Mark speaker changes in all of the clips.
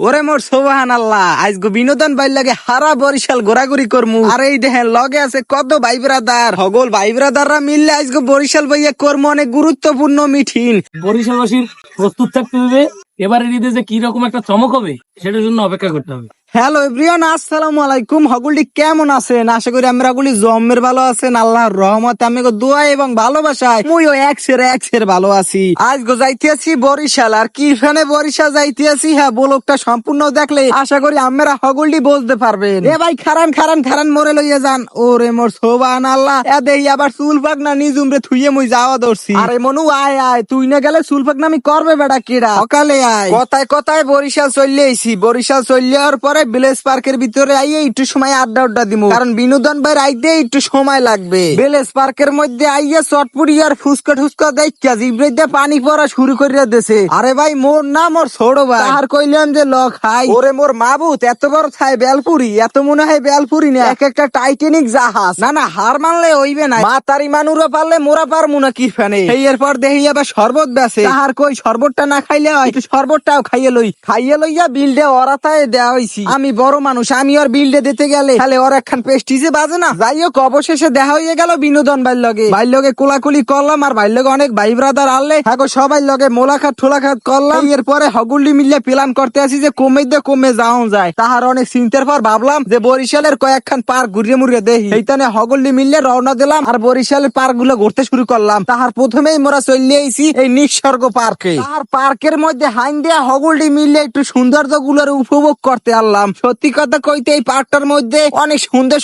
Speaker 1: ওরে মোর সুবহানাল্লাহ, আজকে বিনোদন বাইর লাগে হারা বরিশাল ঘোরাঘুরি করমু। আর এই দেখেন লগে আছে কত ভাই ব্রাদার, হগল ভাই ব্রাদাররা মিললে আজকে বরিশাল ভাইয়া করমু অনেক গুরুত্বপূর্ণ মিটিং।
Speaker 2: বরিশালবাসীর প্রস্তুত থাকতে হবে। এবারে ঈদে যে কি রকম একটা চমক হবে সেটার জন্য অপেক্ষা করতে হবে।
Speaker 1: হ্যালো এভরিওয়ান, আসসালামু আলাইকুম। হগুলি কেমন আছেন? আশা করি আমরা গুলি জম্মের ভালো আছেন। আল্লাহর রহমতে আমি দোয়া এবং ভালোবাসায় মুইও একশের ভালো আছি। আজ গো যাইতেছি বরিশাল, আর কি ফেনে বরিশাল যাইতেছি, হ্যাঁ ব্লগটা সম্পূর্ণ দেখলে আশা করি আমরা হগুলি বুঝতে পারবেন। এ ভাই খারান মোরে লইয়া যান। ওরে মোর সুবহানাল্লাহ, এ দেই আবার চুল পাকনা নিজুম রে থুইয়ে মুই যাওয়া দরছি। আরে মনু আয় তুই না গেলে চুল পাকনা আমি করবে বেটা কেডা? সকালে আয়। কথায় বরিশাল চলে আইছি। বরিশাল চলে যাওয়ার পরে ভিলেজ পার্কের ভিতরে আইয়ে একটু সময় আড্ডা দিমু, কারণ বিনোদন ভাই আইতে একটু সময় লাগবে। ভিলেজ পার্কের মধ্যে আইয়ে চটপুরি আর ফুচকা দেখা জিব্রাইতে পানি পড়া শুরু করিয়া দেছে। আরে ভাই মোর না মোর ছোট ভাই, আর কইলাম যে ল খাই। ওরে মোর মাবুত এত বড় ছাই বেলপুরি, এত মনে হয় বেলপুরি না এক একটা টাইটানিক জাহাজ। না হার মানলে হইবে না, মা তারি মানুরা পারলে মোরা পারমু না কি ফেনে। এই এরপর দেখি আবার শরবত বেছে। আর কই শরবতটা না খাইলে হয়, একটু শরবতটাও খাইয়ে লইয়া বিলডে অরাতায় দেওয়া হইছি। আমি বড় মানুষ, আমি ওর বিলডে দিতে গেলে তাহলে ওর একখান পেস্টিজে বাজে না। যাই হোক, অবশেষে দেখা হয়ে গেল বিনোদন ভাইয়ের লগে কোলাকুলি করলাম। আর ভাইয়ের লগে অনেক ভাই ব্রাদার আনলে এখন সবাই লগে মোলাখাত ঠোলাখাত করলাম। এরপরে হগুল্লি মিললে প্ল্যান করতে আসি যে কমে যাওয়া যায়। তাহার অনেক চিন্তার পর ভাবলাম যে বরিশালের কয়েকখান পার্ক ঘুরিয়ে মুড়িয়ে দেখি। এইখানে হগুল্লি মিললে রওনা দিলাম আর বরিশালের পার্ক গুলো ঘুরতে শুরু করলাম। তাহার প্রথমেই মোরা চলে আইছি এই নিঃস্বর্গ পার্কে। তাহার পার্কের মধ্যে হাইন দেয়া হগুল্লি মিললে একটু সৌন্দর্য গুলোর উপভোগ করতে আনলাম। সত্যি কথা কইতে এই পার্কটার মধ্যে অনেক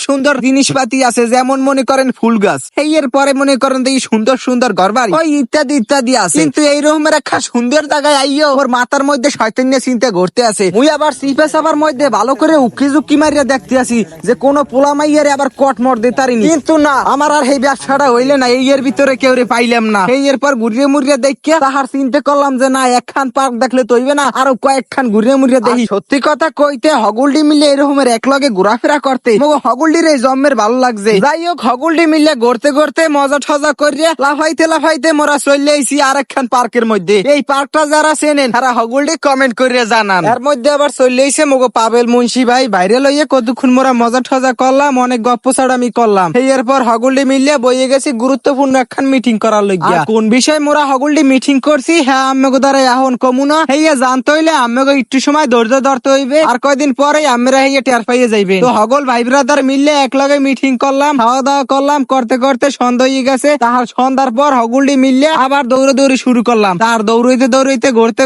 Speaker 1: সুন্দর জিনিসপাতি আছে, যেমন মনে করেন ফুল গাছ, এরপরে মনে করেন এই সুন্দর ঘরবাড়ি ওই ইত্যাদি আছে। কিন্তু এই রকমের একটা সুন্দর জায়গায় আইও ওর মাথার মধ্যে শয়তানিয়া চিন্তা ঘুরতে আছে। মুই আবার সিপে সাবার মধ্যে ভালো করে উকি মারিয়া দেখতে আসি যে কোন পোলা মাইয়ারে আবার কট মর দিতারিনি। কিন্তু না, আমার আর এই ব্যবসাটা হইলে না, এই এর ভিতরে কেউ রে পাইলাম না। এই এরপর ঘুরিয়ে মুড়িয়ে দেখিয়া তাহার চিন্তা করলাম যে না, একখান পার্ক দেখলে তো হইবে না, আরো কয়েকখান ঘুরিয়ে মুড়িয়ে দেখি। সত্যি কথা কইতে হগুল্ডি মিলে এরকমের এক লগে ঘোরাফেরা করতে হগুল্ডির এই জম্মের ভালো লাগছে। যাই হোক, হগুল্ডি মিলে ঘুরতে মজা ঠজা করিয়া লাফাইতে মোরা চলে আইছি আর একখান পার্কের মধ্যে। এই পার্কটা যারা চেনেন তারা হগুল্ডি কমেন্ট করিয়া জানান। এর মধ্যে আবার চলে আইছে মগো পাবেল মুন্সি ভাই। বাইরে লইয়ে কতক্ষণ মোরা মজা ঠজা করলাম, অনেক গপ্প ছাড়ামি করলাম। এরপর হগুল্ডি মিলে বইয়ে গেছি গুরুত্বপূর্ণ একখান মিটিং করার লইয়া। কোন বিষয় মোরা হগুল্ডি মিটিং করছি হ্যাঁ আম্মেগো দ্বারা এখন কমুনা হেয়া জানতে হইলে আম্মেগো একটু সময় ধৈর্য ধরতে হইবে। আর কয়দিন পরে আমরা হেয়া টের পাইয়ে যাইবে। তো হগল ভাই ব্রাদার মিললে এক লগে মিটিং করলাম, খাওয়া দাওয়া করলাম, করতে সন্ধ্যা হয়ে গেছে। তাহার সন্ধ্যার পর হগুল্ডি মিললে আবার দৌড়াদৌড়ি শুরু করলাম। তার দৌড়াইতে ঘুরতে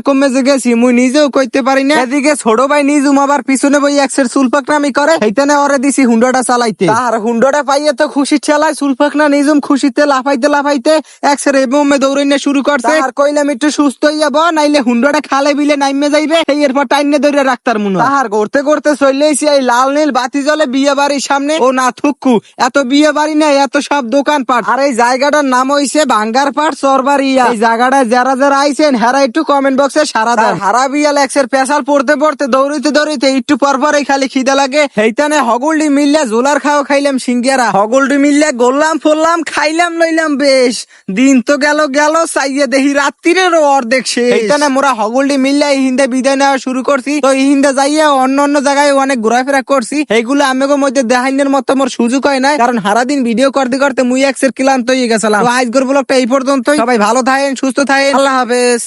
Speaker 1: কমে যে গেছি মুই নিজেও কইতে পারি না। এদিকে ছোট ভাই নিজুম আবার পিছনে বই একসের চুল পাকনামি করে, সেইখানে ওরে দিছি হুন্ডাটা চালাইতে। তার হুন্ডাটা পাইয়ে তো খুশি চালায়, চুল পাকনা নিজুম খুশিতে লাফাইতে একসের এমে দৌড়াইনে শুরু করছে। আর কইলাম একটু সুস্থ হইয়া ব, নাইলে হুন্ডাটা খালে বিলে নাইমে যাইবে। এরপর টাইনে ধরে রাখতার মনে। তাহার ঘুরতে চলে এসে এই লাল নীল বাতি জ্বলে বিয়ে বাড়ির সামনে। ও না থুক্কু, এত বিয়ে বাড়ি না, এত সব দোকান পাট। আর এই জায়গাটার নাম হইছে ভাঙ্গার পাট চরবাড়িয়া। এই জায়গাটায় যারা আইছেন হেরা একটু কমেন্ট বক্সে সারা দেন। হারা বিয়াল এক্সের পেশাল পড়তে দৌড়াইতে একটু পরপরে খালি খিদে লাগে। সেইখানে হগুল্ডি মিললে জোলার খাইলাম সিঙ্গিয়ারা। হগুল্ডি মিললে গোল্লাম ফোল্লাম খাইলাম লইলাম বেশ। দিন তো গেল চাইয়ে দেখি রাত্রিরেরও অর্ধেক শেষ। সেইখানে মোরা হগুল্ডি মিললে এই হিন্দে বিদায় নেওয়া শুরু করছি। তো এই হিন্দে যাইয়া অন্য জায়গায় অনেক ঘোরাফেরা করছি। এইগুলো আমিগো মধ্যে দেখাইনের মতো মোর সুযোগ হয় নাই, কারণ সারাদিন ভিডিও করতে মুই একসের ক্লান্ত হয়ে গেছিলাম। তো আজকের ব্লগটা এই পর্যন্তই। সবাই ভালো থাকেন, সুস্থ থাকেন, আল্লাহ হাফেজ।